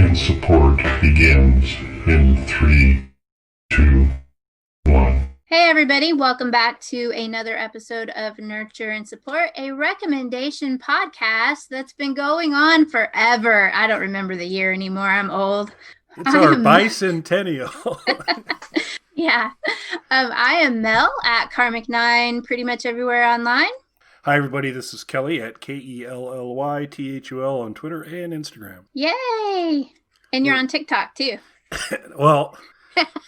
and support begins in 3, 2, 1. Hey everybody, welcome back to another episode of Nurture and Support, a recommendation podcast that's been going on forever. I don't remember the year anymore. I'm old. It's our bicentennial. Yeah. I am Mel at Karmic9 pretty much everywhere online. Hi everybody, this is Kelly at KELLYTHUL on Twitter and Instagram. Yay! And you're on TikTok too. Well,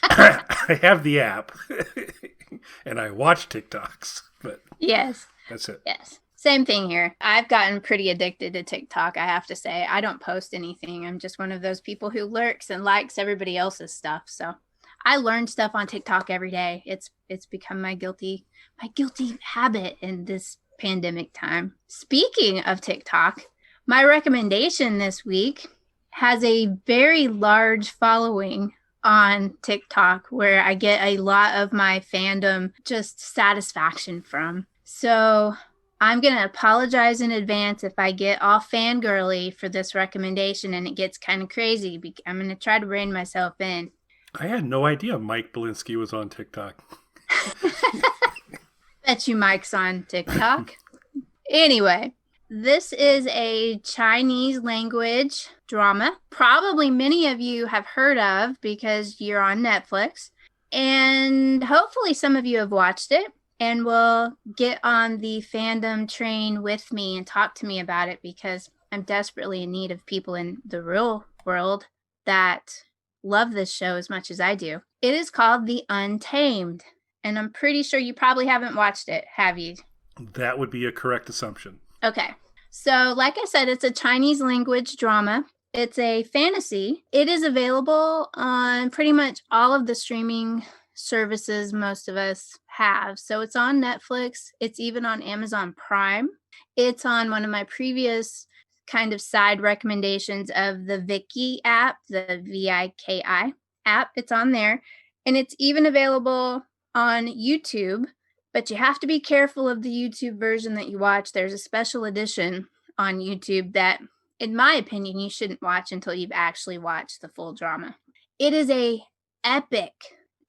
I have the app and I watch TikToks, but yes, that's it. Yes. Same thing here. I've gotten pretty addicted to TikTok, I have to say. I don't post anything. I'm just one of those people who lurks and likes everybody else's stuff. So I learn stuff on TikTok every day. It's become my guilty habit in this pandemic time. Speaking of TikTok, my recommendation this week has a very large following on TikTok where I get a lot of my fandom just satisfaction from. So I'm going to apologize in advance if I get all fangirly for this recommendation and it gets kind of crazy. I'm going to try to rein myself in. I had no idea Mike Belinsky was on TikTok. Bet you Mike's on TikTok. Anyway, this is a Chinese language drama. Probably many of you have heard of because you're on Netflix. And hopefully some of you have watched it and will get on the fandom train with me and talk to me about it because I'm desperately in need of people in the real world that love this show as much as I do. It is called The Untamed. And I'm pretty sure you probably haven't watched it, have you? That would be a correct assumption. Okay. So, like I said, it's a Chinese language drama. It's a fantasy. It is available on pretty much all of the streaming services most of us have. So, it's on Netflix. It's even on Amazon Prime. It's on one of my previous kind of side recommendations of the Viki app, the Viki app. It's on there. And it's even available on YouTube, but you have to be careful of the YouTube version that you watch. There's a special edition on YouTube that, in my opinion, you shouldn't watch until you've actually watched the full drama. It is a epic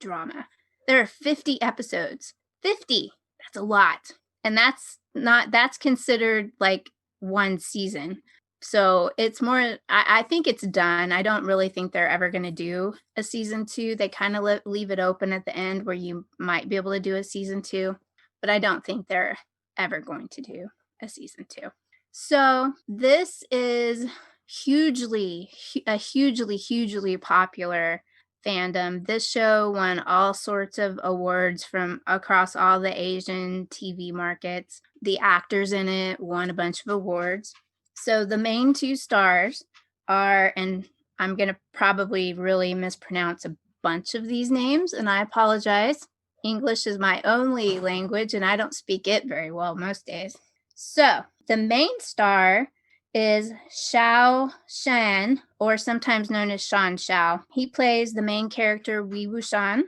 drama. There are 50 episodes. 50! That's a lot. And that's considered like one season. So it's more, I think it's done. I don't really think they're ever going to do a season 2. They kind of leave it open at the end where you might be able to do a season 2, but I don't think they're ever going to do a season 2. So this is hugely popular fandom. This show won all sorts of awards from across all the Asian TV markets. The actors in it won a bunch of awards. So the main 2 stars are, and I'm going to probably really mispronounce a bunch of these names, and I apologize. English is my only language, and I don't speak it very well most days. So the main star is Xiao Shan, or sometimes known as Shan Xiao. He plays the main character Wei Wuxian,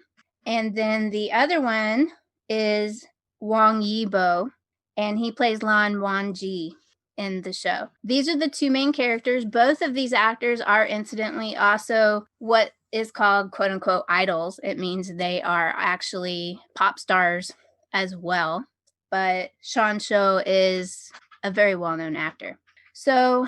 and then the other one is Wang Yibo, and he plays Lan Wangji in the show. These are the 2 main characters. Both of these actors are incidentally also what is called quote unquote idols. It means they are actually pop stars as well. But Sean Shou is a very well-known actor. So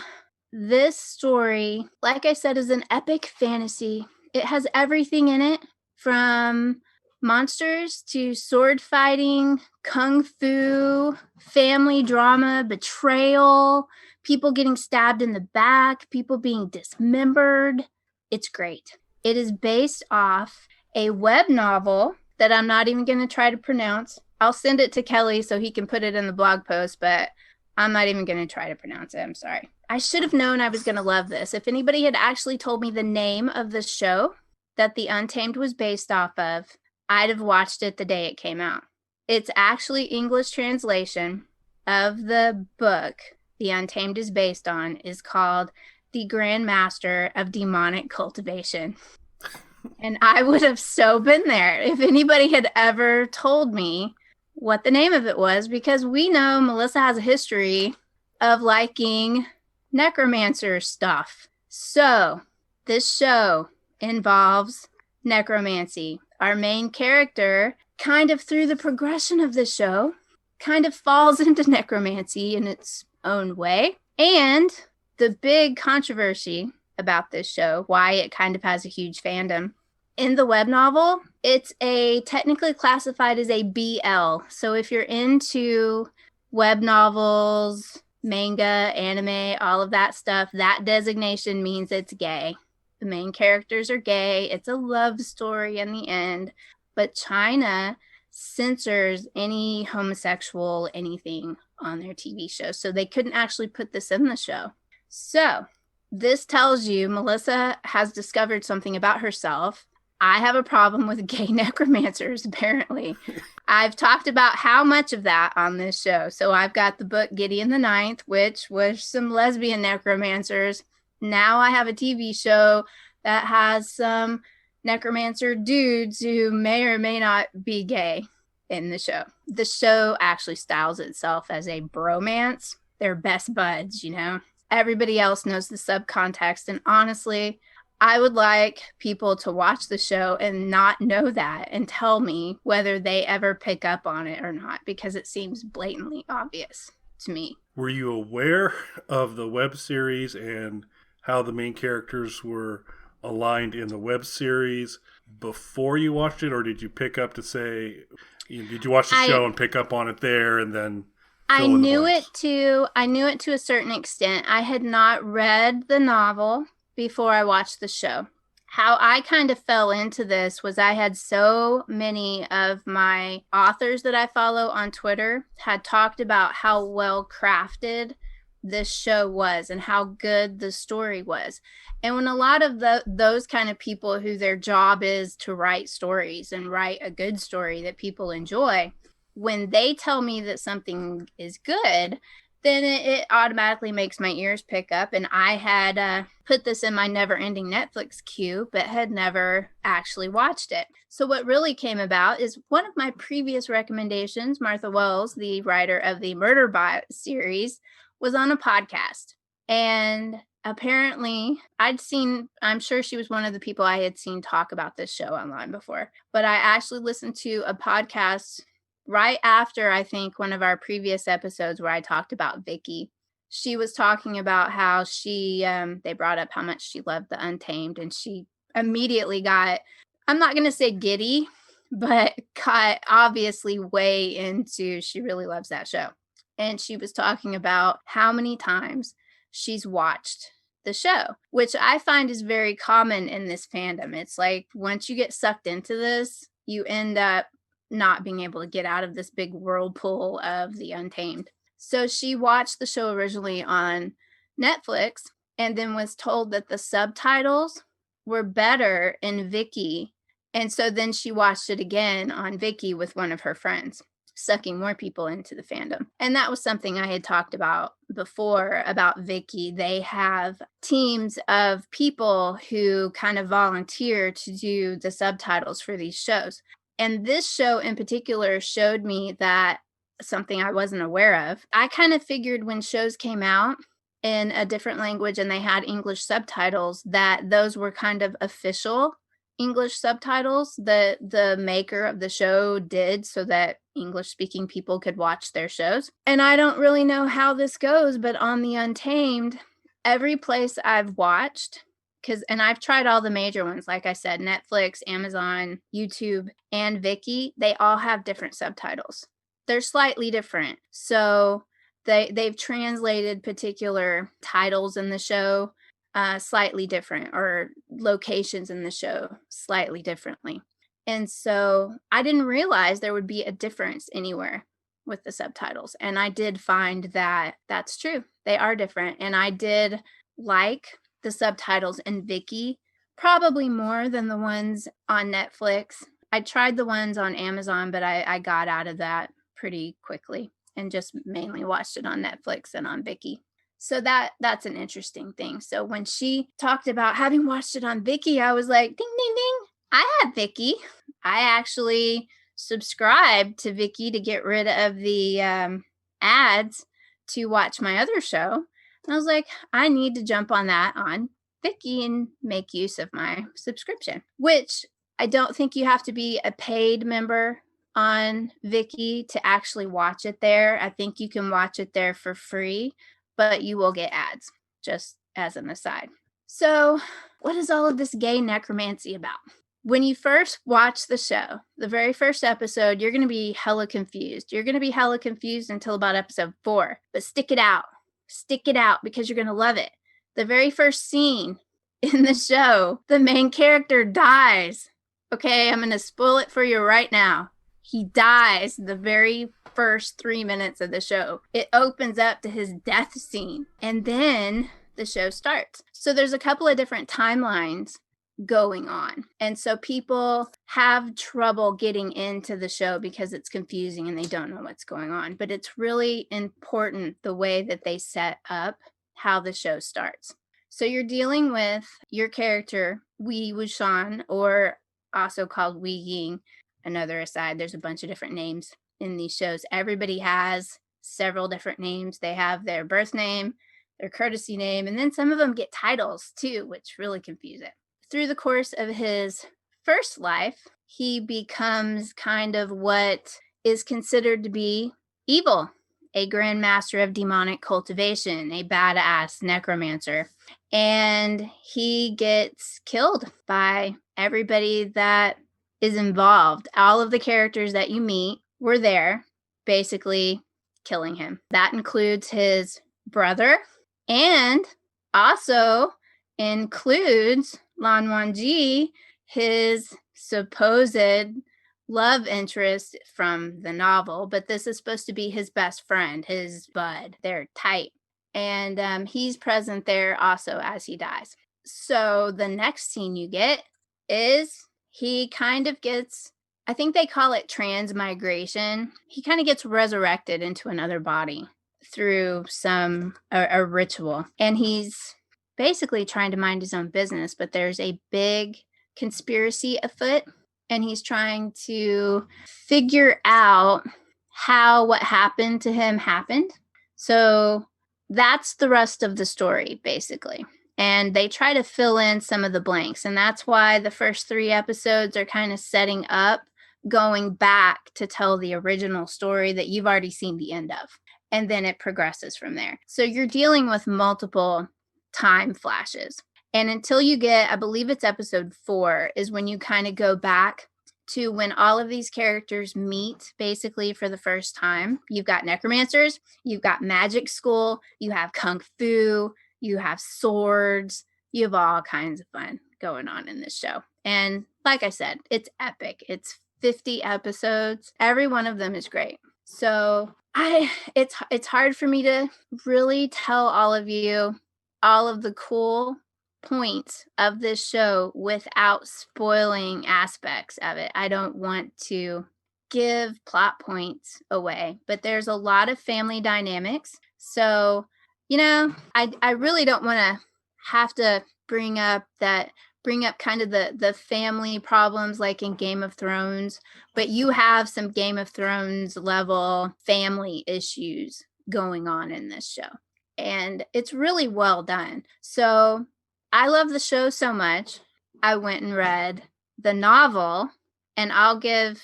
this story, like I said, is an epic fantasy. It has everything in it from monsters to sword fighting, kung fu, family drama, betrayal, people getting stabbed in the back, people being dismembered. It's great. It is based off a web novel that I'm not even going to try to pronounce. I'll send it to Kelly so he can put it in the blog post, but I'm not even going to try to pronounce it. I'm sorry. I should have known I was going to love this. If anybody had actually told me the name of the show that The Untamed was based off of, I'd have watched it the day it came out. It's actually English translation of the book The Untamed is based on is called The Grand Master of Demonic Cultivation. And I would have so been there if anybody had ever told me what the name of it was, because we know Melissa has a history of liking necromancer stuff. So This show involves necromancy. Our main character, kind of through the progression of the show, kind of falls into necromancy in its own way. And the big controversy about this show, why it kind of has a huge fandom, in the web novel, it's technically classified as a BL. So if you're into web novels, manga, anime, all of that stuff, that designation means it's gay. The main characters are gay. It's a love story in the end. But China censors any homosexual anything on their TV show. So they couldn't actually put this in the show. So this tells you Melissa has discovered something about herself. I have a problem with gay necromancers, apparently. I've talked about how much of that on this show. So I've got the book Gideon the Ninth, which was some lesbian necromancers. Now I have a TV show that has some necromancer dudes who may or may not be gay in the show. The show actually styles itself as a bromance. They're best buds, you know. Everybody else knows the subcontext. And honestly, I would like people to watch the show and not know that and tell me whether they ever pick up on it or not, because it seems blatantly obvious to me. Were you aware of the web series and how the main characters were aligned in the web series before you watched it, or did you pick up to say, did you watch the show and pick up on it there and then I knew it to a certain extent. I had not read the novel before I watched the show. How I kind of fell into this was I had so many of my authors that I follow on Twitter had talked about how well crafted this show was and how good the story was. And when a lot of those kind of people who their job is to write stories and write a good story that people enjoy, when they tell me that something is good, then it automatically makes my ears pick up. And I had put this in my never-ending Netflix queue, but had never actually watched it. So what really came about is one of my previous recommendations, Martha Wells, the writer of the Murderbot series, was on a podcast. And apparently I'm sure she was one of the people I had seen talk about this show online before. But I actually listened to a podcast right after, I think, one of our previous episodes where I talked about Viki. She was talking about how they brought up how much she loved the Untamed, and she immediately got, I'm not going to say giddy, but got obviously way into, she really loves that show. And she was talking about how many times she's watched the show, which I find is very common in this fandom. It's like once you get sucked into this, you end up not being able to get out of this big whirlpool of the Untamed. So she watched the show originally on Netflix and then was told that the subtitles were better in Viki. And so then she watched it again on Viki with one of her friends, sucking more people into the fandom. And that was something I had talked about before about Viki. They have teams of people who kind of volunteer to do the subtitles for these shows. And this show in particular showed me that something I wasn't aware of. I kind of figured when shows came out in a different language and they had English subtitles, that those were kind of official English subtitles that the maker of the show did so that English-speaking people could watch their shows. And I don't really know how this goes, but on the Untamed, every place I've watched, and I've tried all the major ones, like I said, Netflix, Amazon, YouTube, and Viki, they all have different subtitles. They're slightly different. So they've translated particular titles in the show slightly different, or locations in the show slightly differently. And so I didn't realize there would be a difference anywhere with the subtitles. And I did find that that's true. They are different. And I did like the subtitles in Viki probably more than the ones on Netflix. I tried the ones on Amazon, but I got out of that pretty quickly and just mainly watched it on Netflix and on Viki. So that's an interesting thing. So when she talked about having watched it on Viki, I was like, ding, ding, ding. I have Viki. I actually subscribed to Viki to get rid of the ads to watch my other show. And I was like, I need to jump on that on Viki and make use of my subscription, which I don't think you have to be a paid member on Viki to actually watch it there. I think you can watch it there for free, but you will get ads, just as an aside. So, what is all of this gay necromancy about? When you first watch the show, the very first episode, you're going to be hella confused. You're going to be hella confused until about episode 4, but stick it out. Stick it out because you're going to love it. The very first scene in the show, the main character dies. Okay, I'm going to spoil it for you right now. He dies the very first 3 minutes of the show. It opens up to his death scene, and then the show starts. So there's a couple of different timelines going on. And so people have trouble getting into the show because it's confusing and they don't know what's going on. But it's really important the way that they set up how the show starts. So you're dealing with your character, Wee Wuxian, or also called Wee Ying. Another aside, there's a bunch of different names in these shows. Everybody has several different names. They have their birth name, their courtesy name, and then some of them get titles too, which really confuse it. Through the course of his first life, he becomes kind of what is considered to be evil, a grand master of demonic cultivation, a badass necromancer. And he gets killed by everybody that is involved. All of the characters that you meet were there, basically killing him. That includes his brother and also includes Lan Wangji, his supposed love interest from the novel, but this is supposed to be his best friend, his bud. They're tight. And he's present there also as he dies. So the next scene you get is he kind of gets, I think they call it transmigration. He kind of gets resurrected into another body through a ritual. And he's basically trying to mind his own business, but there's a big conspiracy afoot, and he's trying to figure out how what happened to him happened. So that's the rest of the story, basically. And they try to fill in some of the blanks. And that's why the first 3 episodes are kind of setting up, going back to tell the original story that you've already seen the end of. And then it progresses from there. So you're dealing with multiple time flashes. And until you get, I believe it's episode 4, is when you kind of go back to when all of these characters meet basically for the first time. You've got necromancers, you've got magic school, you have kung fu, you have swords, you have all kinds of fun going on in this show. And like I said, it's epic. It's 50 episodes. Every one of them is great. So it's hard for me to really tell all of you all of the cool points of this show without spoiling aspects of it. I don't want to give plot points away, but there's a lot of family dynamics. So, I really don't want to have to bring up kind of the family problems like in Game of Thrones, but you have some Game of Thrones level family issues going on in this show. And it's really well done. So I love the show so much. I went and read the novel, and I'll give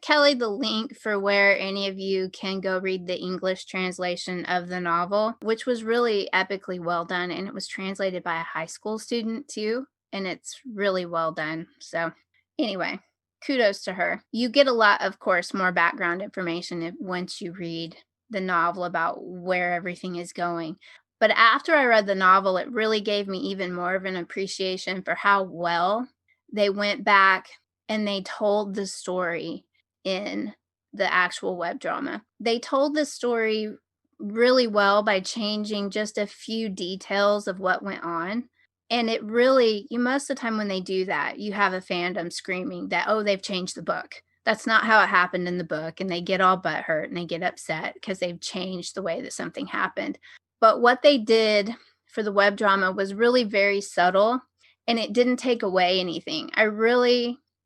Kelly the link for where any of you can go read the English translation of the novel, which was really epically well done. And it was translated by a high school student too. And it's really well done. So anyway, kudos to her. You get a lot, of course, more background information once you read the novel about where everything is going. But after I read the novel, it really gave me even more of an appreciation for how well they went back and they told the story in the actual web drama. They told the story really well by changing just a few details of what went on. And it really, most of the time when they do that, you have a fandom screaming that, oh, they've changed the book. That's not how it happened in the book. And they get all butthurt and they get upset because they've changed the way that something happened. But what they did for the web drama was really very subtle, and it didn't take away anything.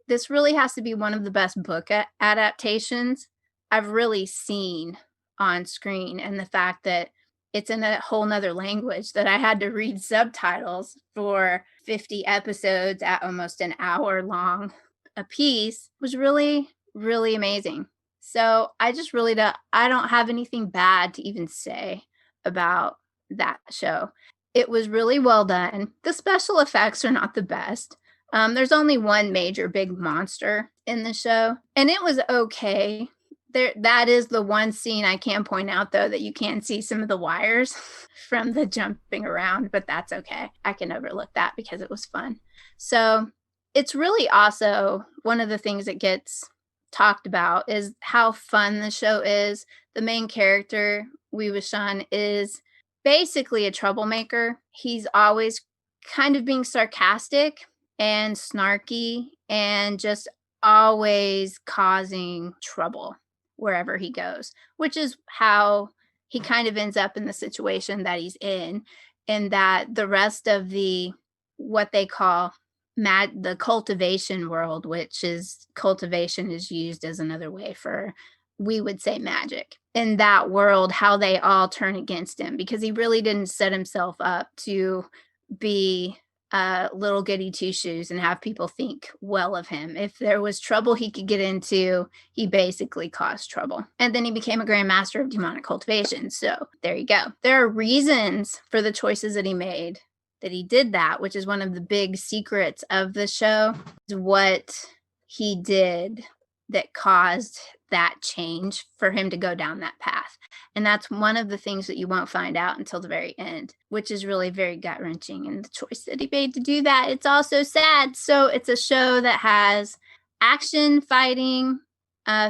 This really has to be one of the best book adaptations I've really seen on screen. And the fact that it's in a whole nother language that I had to read subtitles for 50 episodes at almost an hour long a piece was really, really amazing. So I just really I don't have anything bad to even say about that show. It was really well done. The special effects are not the best. There's only one major big monster in the show, and it was okay. That is the one scene I can point out, though, that you can see some of the wires from the jumping around, but that's okay. I can overlook that because it was fun. So it's really also one of the things that gets talked about is how fun the show is. The main character, Wee Wuxian, is basically a troublemaker. He's always kind of being sarcastic and snarky and just always causing trouble wherever he goes, which is how he kind of ends up in the situation that he's in, and that the rest of the what they call the cultivation world, which is cultivation is used as another way for, we would say, magic. In that world, how they all turn against him because he really didn't set himself up to be little goody two shoes and have people think well of him. If there was trouble he could get into, he basically caused trouble. And then he became a grandmaster of demonic cultivation. So there you go. There are reasons for the choices that he made, that he did that, which is one of the big secrets of the show, is what he did that caused that change for him to go down that path. And that's one of the things that you won't find out until the very end, which is really very gut-wrenching. And the choice that he made to do that, it's also sad. So it's a show that has action, fighting,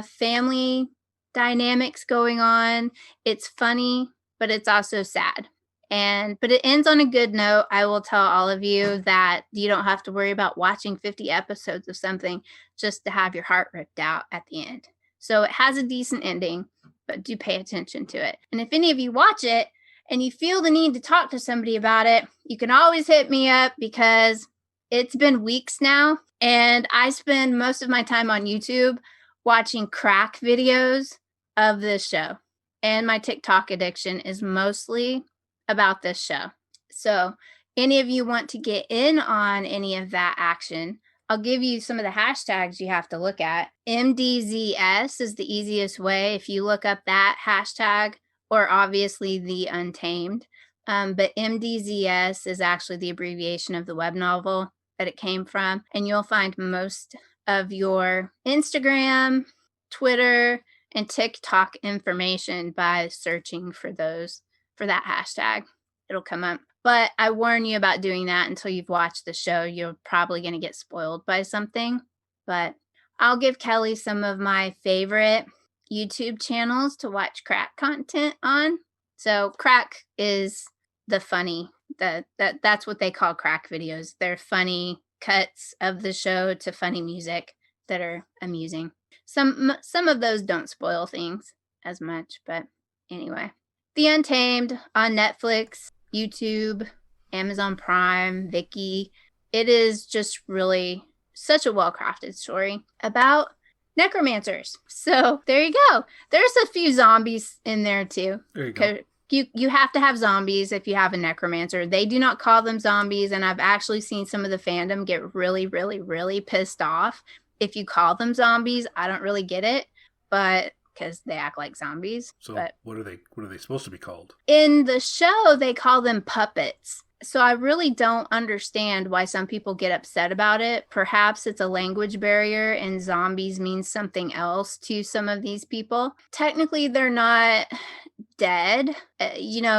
family dynamics going on. It's funny, but it's also sad. But it ends on a good note. I will tell all of you that you don't have to worry about watching 50 episodes of something just to have your heart ripped out at the end. So it has a decent ending, but do pay attention to it. And if any of you watch it and you feel the need to talk to somebody about it, you can always hit me up because it's been weeks now and I spend most of my time on YouTube watching crack videos of this show. And my TikTok addiction is mostly about this show. So any of you want to get in on any of that action, I'll give you some of the hashtags you have to look at. MDZS is the easiest way if you look up that hashtag, or obviously the Untamed. But MDZS is actually the abbreviation of the web novel that it came from. And you'll find most of your Instagram, Twitter, and TikTok information by searching for that hashtag. It'll come up. But I warn you about doing that until you've watched the show. You're probably going to get spoiled by something. But I'll give Kelly some of my favorite YouTube channels to watch crack content on. So crack is the funny, that's what they call crack videos. They're funny cuts of the show to funny music that are amusing. Some of those don't spoil things as much, but anyway. The Untamed on Netflix, YouTube, Amazon Prime, Viki. It is just really such a well-crafted story about necromancers. So there you go. There's a few zombies in there too. There you go. You have to have zombies if you have a necromancer. They do not call them zombies, and I've actually seen some of the fandom get really, really, really pissed off if you call them zombies. I don't really get it, but because they act like zombies. So but what are they supposed to be called? In the show, they call them puppets. So I really don't understand why some people get upset about it. Perhaps it's a language barrier and zombies means something else to some of these people. Technically, they're not dead,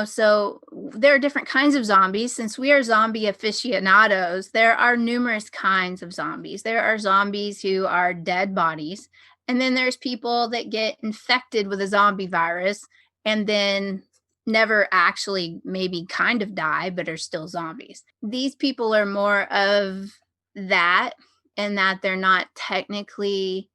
so there are different kinds of zombies. Since we are zombie aficionados, there are numerous kinds of zombies. There are zombies who are dead bodies. And then there's people that get infected with a zombie virus and then never actually maybe kind of die, but are still zombies. These people are more of that, in that they're not technically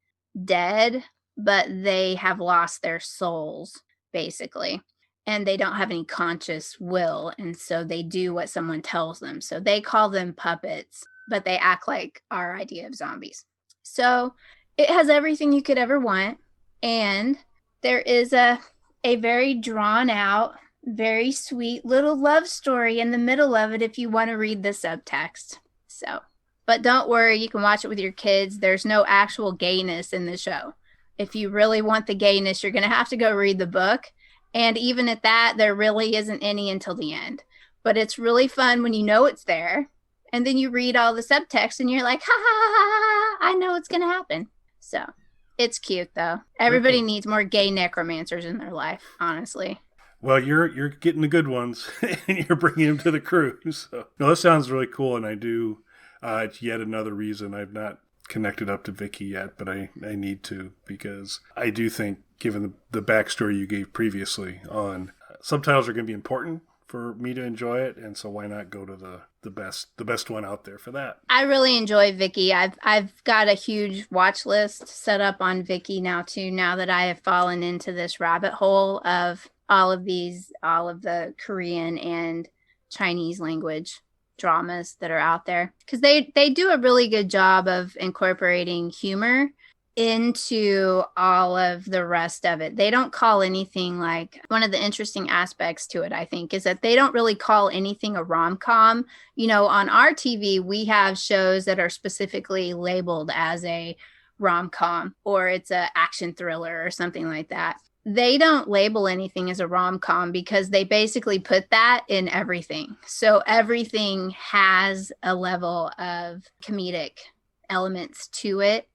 dead, but they have lost their souls, basically. And they don't have any conscious will. And so they do what someone tells them. So they call them puppets, but they act like our idea of zombies. So it has everything you could ever want. And there is a very drawn out Very sweet little love story in the middle of it if you want to read the subtext. So, but don't worry, you can watch it with your kids. There's no actual gayness in the show. If you really want the gayness, you're going to have to go read the book. And even at that, there really isn't any until the end. But it's really fun when you know it's there. And then you read all the subtext and you're like, ha ha ha ha, I know what's going to happen. So it's cute, though. Everybody needs more gay necromancers in their life, honestly. Well, you're getting the good ones, and you're bringing them to the crew. So, no, this sounds really cool, and I do. It's yet another reason I've not connected up to Viki yet, but I need to, because I do think, given the backstory you gave previously on subtitles are going to be important for me to enjoy it, and so why not go to the best one out there for that? I really enjoy Viki. I've got a huge watch list set up on Viki now too. Now that I have fallen into this rabbit hole of all of the Korean and Chinese language dramas that are out there, because they do a really good job of incorporating humor into all of the rest of it. They don't call anything, like, one of the interesting aspects to it, I think, is that they don't really call anything a rom-com. You know, on our TV, we have shows that are specifically labeled as a rom-com, or it's an action thriller or something like that. They don't label anything as a rom-com because they basically put that in everything. So everything has a level of comedic elements to it,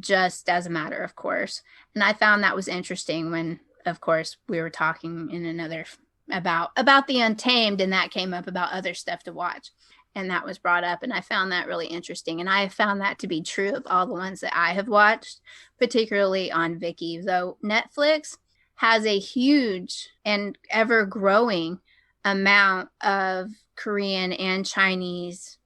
just as a matter of course. And I found that was interesting when, of course, we were talking in another about the Untamed, and that came up about other stuff to watch. And that was brought up, and I found that really interesting. And I have found that to be true of all the ones that I have watched, particularly on Viki. Though Netflix has a huge and ever-growing amount of Korean and Chinese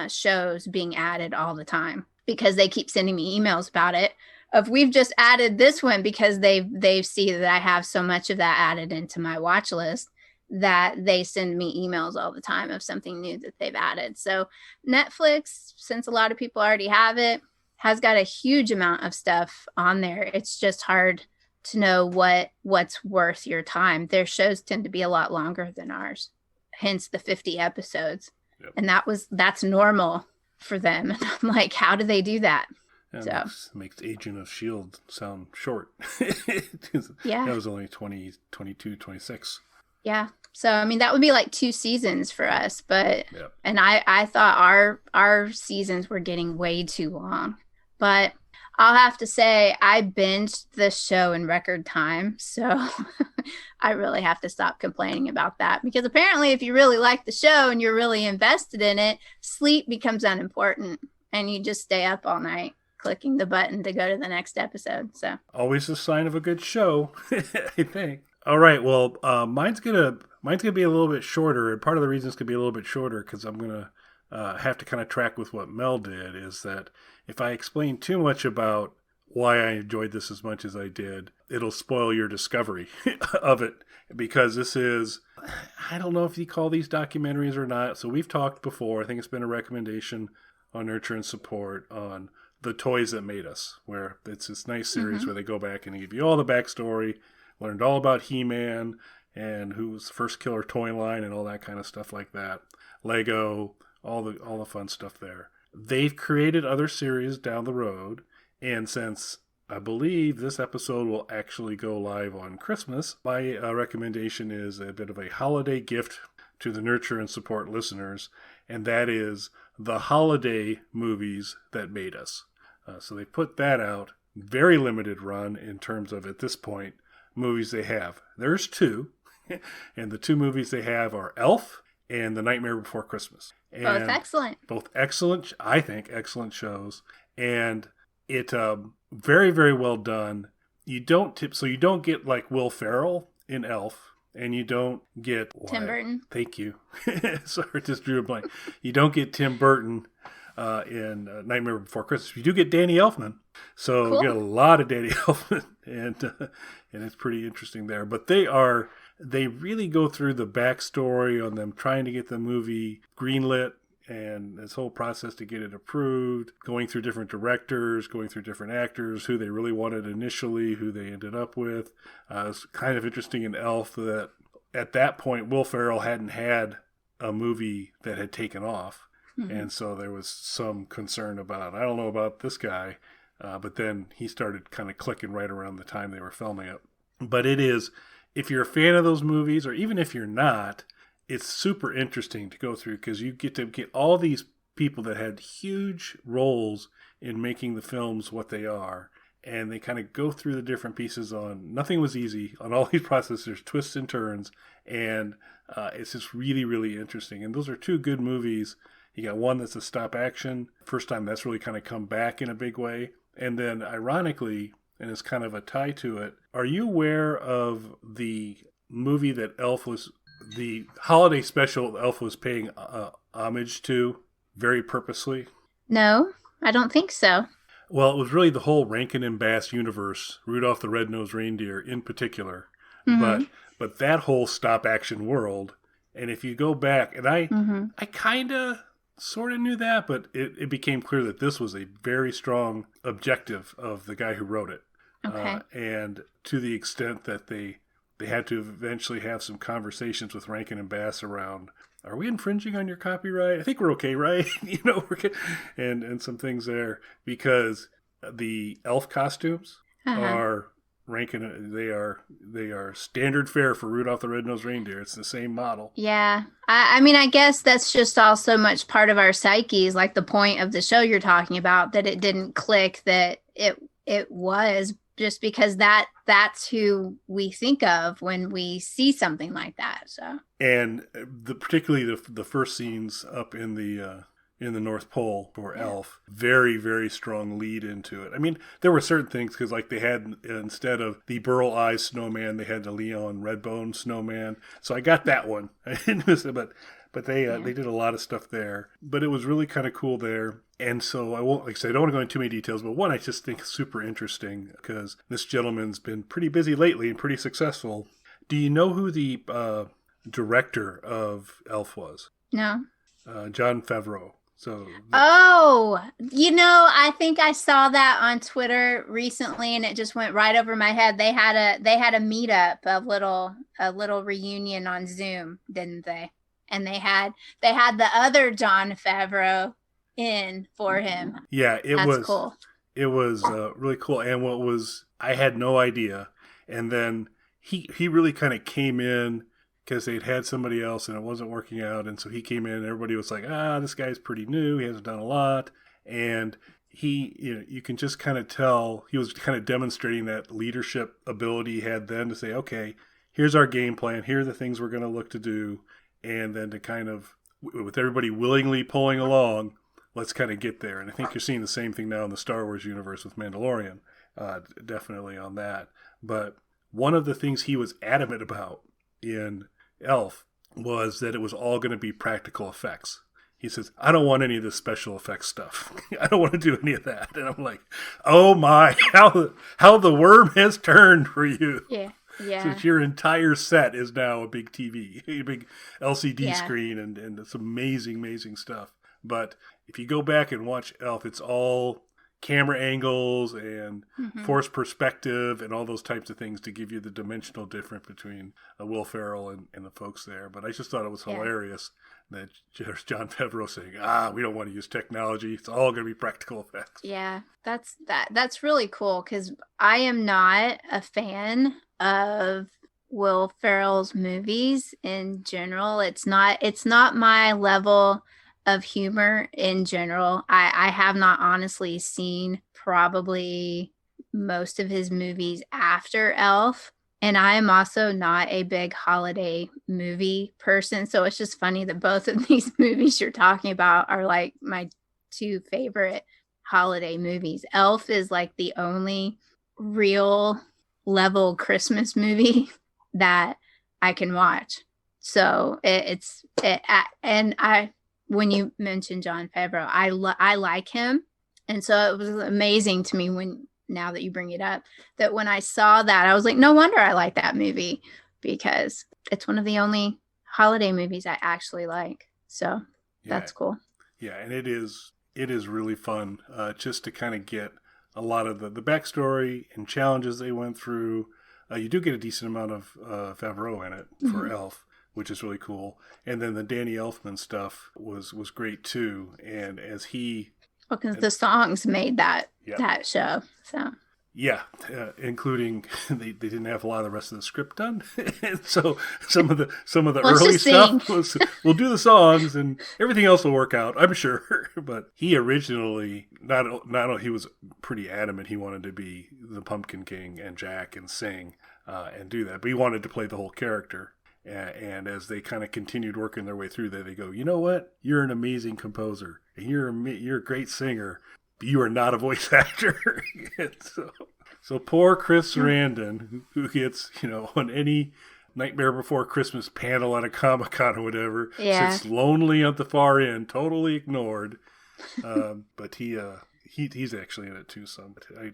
shows being added all the time, because they keep sending me emails about it of, we've just added this one, because they see that I have so much of that added into my watch list that they send me emails all the time of something new that they've added. So Netflix, since a lot of people already have it, has got a huge amount of stuff on there. It's just hard to know what's worth your time. Their shows tend to be a lot longer than ours, hence the 50 episodes. Yep. And that's normal for them. And I'm like, how do they do that? Yeah, so makes Agent of S.H.I.E.L.D. sound short. Yeah. That was only 20, 22, 26. Yeah. So, I mean, that would be like 2 seasons for us. But, yep. And I thought our seasons were getting way too long. But I'll have to say, I binged this show in record time. So I really have to stop complaining about that, because apparently if you really like the show and you're really invested in it, sleep becomes unimportant and you just stay up all night clicking the button to go to the next episode. So always a sign of a good show, I think. All right. Well, mine's gonna be a little bit shorter, and part of the reason it's gonna be a little bit shorter because I'm gonna have to kind of track with what Mel did, is that if I explain too much about why I enjoyed this as much as I did, it'll spoil your discovery of it, because this is, I don't know if you call these documentaries or not. So we've talked before, I think it's been a recommendation on Nurture and Support, on The Toys That Made Us, where it's this nice series where they go back and they give you all the backstory, learned all about He-Man and who was the first killer toy line and all that kind of stuff like that. Lego, all the fun stuff there. They've created other series down the road, and since I believe this episode will actually go live on Christmas, my recommendation is a bit of a holiday gift to the Nurture and Support listeners, and that is the holiday movies that made us. So they put that out, very limited run in terms of, at this point, movies they have. There's 2, and the 2 movies they have are Elf and The Nightmare Before Christmas. And both excellent. Both excellent, I think, excellent shows. And it very, very well done. You don't get like Will Ferrell in Elf, and you don't get Tim Burton. Thank you. Sorry, just drew a blank. You don't get Tim Burton in Nightmare Before Christmas. You do get Danny Elfman. So cool. You get a lot of Danny Elfman, and it's pretty interesting there. But they really go through the backstory on them trying to get the movie greenlit, and this whole process to get it approved, going through different directors, going through different actors, who they really wanted initially, who they ended up with. It's kind of interesting in Elf that at that point, Will Ferrell hadn't had a movie that had taken off. Mhm. And so there was some concern about, I don't know about this guy. But then he started kind of clicking right around the time they were filming it. But it is, if you're a fan of those movies, or even if you're not, it's super interesting to go through because you get to get all these people that had huge roles in making the films what they are. And they kind of go through the different pieces on, nothing was easy on all these processes. There's twists and turns. And it's just really, really interesting. And those are two good movies. You got one that's a stop action. First time that's really kind of come back in a big way. And then ironically, and it's kind of a tie to it, are you aware of the movie that Elf was, the holiday special Elf was paying homage to very purposely? No, I don't think so. Well, it was really the whole Rankin and Bass universe, Rudolph the Red-Nosed Reindeer in particular. Mm-hmm. But that whole stop action world, and if you go back, and I kind of sort of knew that, but it became clear that this was a very strong objective of the guy who wrote it. Okay. And to the extent that they had to eventually have some conversations with Rankin and Bass around, are we infringing on your copyright? I think we're okay, right? And some things there, because the elf costumes are Rankin, they are standard fare for Rudolph the Red-Nosed Reindeer. It's the same model. Yeah. I mean, I guess that's just also much part of our psyches, like the point of the show you're talking about, that it didn't click that it was, just because that's who we think of when we see something like that. So, and particularly the first scenes up in the North Pole for Elf, very, very strong lead into it. I mean, there were certain things, because like they had, instead of the Burl Eye snowman, they had the Leon Redbone snowman. So I got that one. I didn't miss it, but they did a lot of stuff there. But it was really kind of cool there. And so I won't, like I said, I don't want to go into too many details, but one I just think is super interesting because this gentleman's been pretty busy lately and pretty successful. Do you know who the director of Elf was? No. Jon Favreau. So. I think I saw that on Twitter recently, and it just went right over my head. They had a meetup, a little reunion on Zoom, didn't they? And they had the other Jon Favreau in for him. Yeah, That's cool. It was really cool. And I had no idea. And then he really kind of came in because they'd had somebody else and it wasn't working out. And so he came in and everybody was like, this guy's pretty new. He hasn't done a lot. And you can just kind of tell he was kind of demonstrating that leadership ability he had then to say, okay, here's our game plan. Here are the things we're going to look to do. And then to kind of, with everybody willingly pulling along, let's kind of get there. And I think you're seeing the same thing now in the Star Wars universe with Mandalorian, definitely on that. But one of the things he was adamant about in Elf was that it was all going to be practical effects. He says, I don't want any of this special effects stuff. I don't want to do any of that. And I'm like, oh my, how the worm has turned for you. Yeah. Yeah. Since your entire set is now a big TV, a big LCD screen, and it's amazing, amazing stuff. But if you go back and watch Elf, it's all camera angles and forced perspective and all those types of things to give you the dimensional difference between Will Ferrell and the folks there. But I just thought it was hilarious that there's Jon Favreau saying, we don't want to use technology. It's all going to be practical effects. Yeah, that's really cool because I am not a fan of Will Ferrell's movies in general. It's not my level of humor in general. I have not honestly seen probably most of his movies after Elf. And I am also not a big holiday movie person. So it's just funny that both of these movies you're talking about are like my two favorite holiday movies. Elf is like the only real level Christmas movie that I can watch. So when you mentioned Jon Favreau, I like him. And so it was amazing to me now that you bring it up, that when I saw that, I was like, no wonder I like that movie, because it's one of the only holiday movies I actually like. So that's cool. Yeah. And it is really fun just to kind of get a lot of the backstory and challenges they went through, You do get a decent amount of Favreau in it for Elf, which is really cool. And then the Danny Elfman stuff was great too. And as he... Well, because the songs made that Yeah. that show, so... Yeah, including they didn't have a lot of the rest of the script done, and so some of the Let's early just stuff was we'll do the songs and everything else will work out, I'm sure. But he originally he was pretty adamant he wanted to be the Pumpkin King and Jack and sing and do that, but he wanted to play the whole character. And as they kind of continued working their way through that, they go, you know what? You're an amazing composer, and you're a great singer. You are not a voice actor. so poor Chris Sarandon, who gets, on any Nightmare Before Christmas panel at a Comic-Con or whatever, sits lonely at the far end, totally ignored. But he's actually in it too. Some I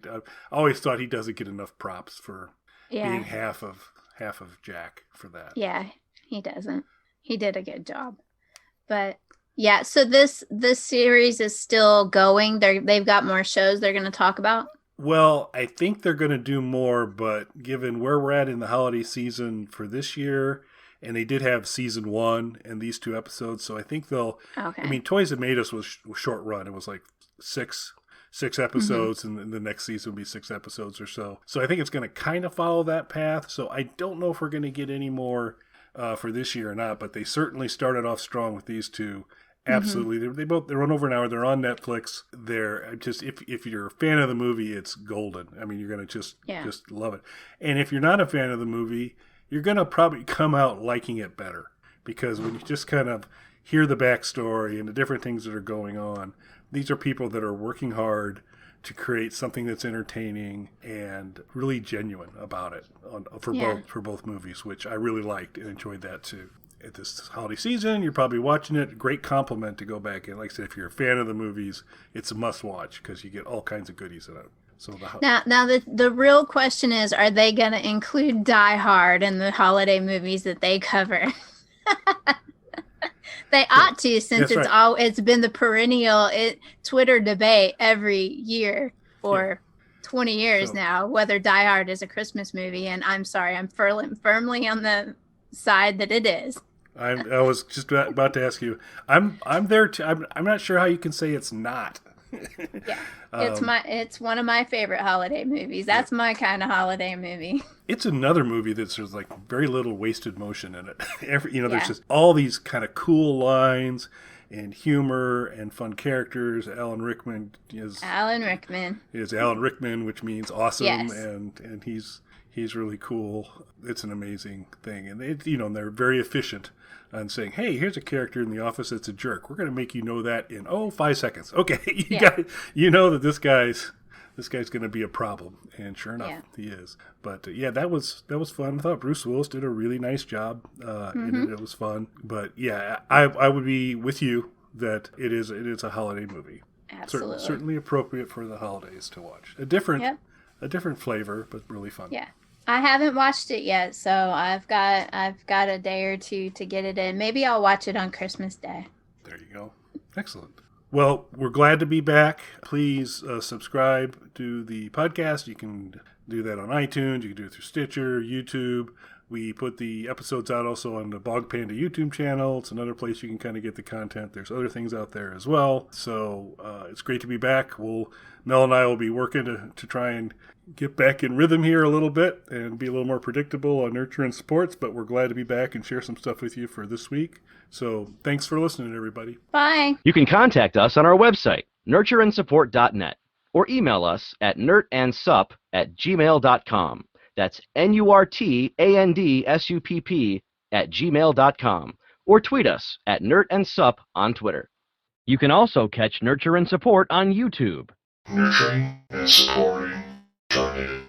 always thought he doesn't get enough props for being half of Jack for that. Yeah, he doesn't. He did a good job, but. Yeah, so this series is still going. They've got more shows they're going to talk about. Well, I think they're going to do more, but given where we're at in the holiday season for this year, and they did have season 1 and these 2 episodes, so I think they'll... Okay. I mean, Toys That Made Us was short run. It was like six episodes, and the next season will be 6 episodes or so. So I think it's going to kind of follow that path. So I don't know if we're going to get any more for this year or not, but they certainly started off strong with these 2. Absolutely. They run over an hour. They're on Netflix. They're just, if you're a fan of the movie, it's golden. I mean, you're going to just love it. And if you're not a fan of the movie, you're going to probably come out liking it better, because when you just kind of hear the backstory and the different things that are going on, these are people that are working hard to create something that's entertaining and really genuine about it for both movies, which I really liked and enjoyed that too. At this holiday season, you're probably watching it. Great compliment to go back and, like I said, if you're a fan of the movies, it's a must-watch because you get all kinds of goodies in it. So now the real question is, are they going to include Die Hard in the holiday movies that they cover? They ought to, since it's been the perennial Twitter debate every year for 20 years now, whether Die Hard is a Christmas movie. And I'm sorry, I'm firmly on the side that it is. I was just about to ask you. I'm there too. I'm not sure how you can say it's not. Yeah, it's one of my favorite holiday movies. That's my kind of holiday movie. It's another movie that's there's like very little wasted motion in it. There's just all these kind of cool lines and humor and fun characters. Alan Rickman, which means awesome, and he's really cool. It's an amazing thing, and they're very efficient on saying, "Hey, here's a character in the office that's a jerk. We're going to make you know that in 5 seconds." Okay, you know that this guy's going to be a problem, and sure enough, he is. But that was fun. I thought Bruce Willis did a really nice job, and it was fun. But I would be with you that it is a holiday movie. Absolutely, certainly appropriate for the holidays to watch. A different flavor, but really fun. Yeah. I haven't watched it yet, so I've got a day or two to get it in. Maybe I'll watch it on Christmas Day. There you go. Excellent. Well, we're glad to be back. Please subscribe to the podcast. You can do that on iTunes. You can do it through Stitcher, YouTube. We put the episodes out also on the Bog Panda YouTube channel. It's another place you can kind of get the content. There's other things out there as well. So it's great to be back. Mel and I will be working to try and get back in rhythm here a little bit and be a little more predictable on Nurture and Sports, but we're glad to be back and share some stuff with you for this week. So thanks for listening, everybody. Bye. You can contact us on our website, nurtureandsupport.net, or email us at nurtandsupp@gmail.com. That's NURTANDSUPP@gmail.com, or tweet us at nurtandsupp on Twitter. You can also catch Nurture and Support on YouTube. Nurturing and supporting. Done it.